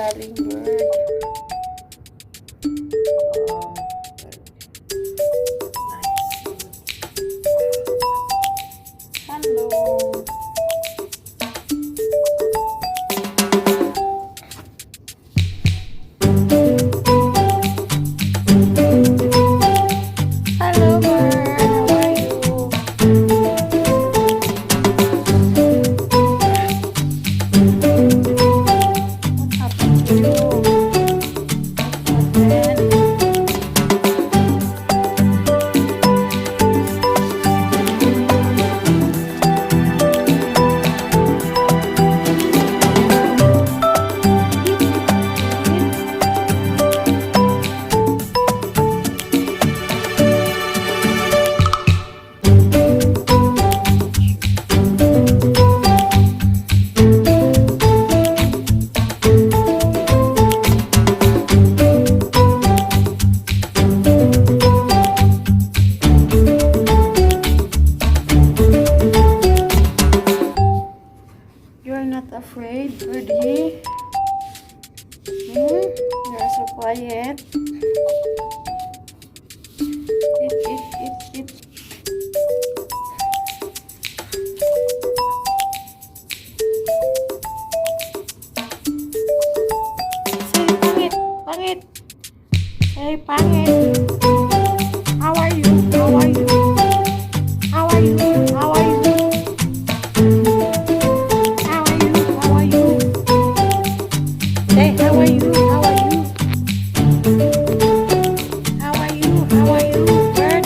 darling bird. Hello. Hello, bird. How are you? What happened to you? What happened? You're not afraid, birdie? You're so quiet. Eat. Say pangit, pangit. Say pangit. How are you? How are you? How are you? How are you? How are you? How are you? Say, how are you? How are you? How are you? How are you, bird?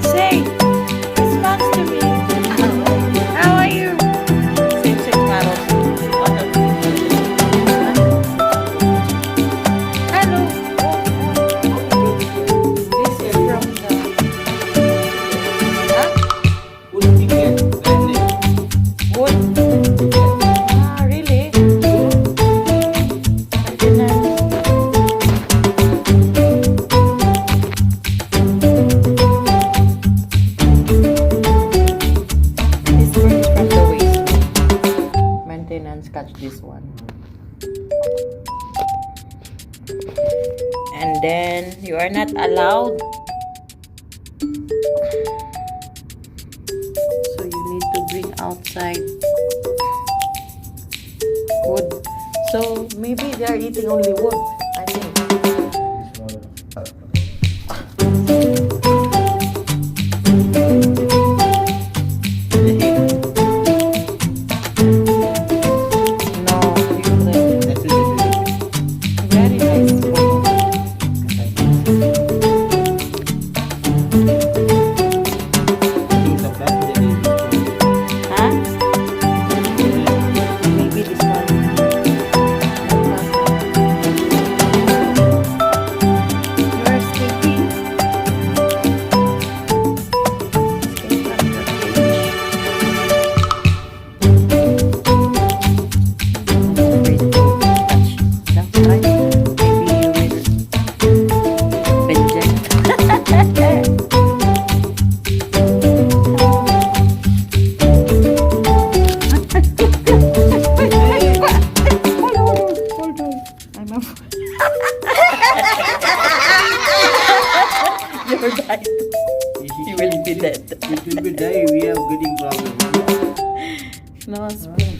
Say, response to me. How are you? Same parrot. Hello. This is from the Wood. Ah, really? This bird is from the waste. Maintenance, catch this one. And then you are not allowed. So you need to bring outside wood. So maybe they are eating only wood, I think. No, different. Very nice food. Huh? Maybe this one. You are sleeping. Escape from your cage. Afraid to touch the fly. Maybe you will vengeance. Hold on. I'm up. You're right. You will be dead. It will be die. We have getting problem. No, spoon.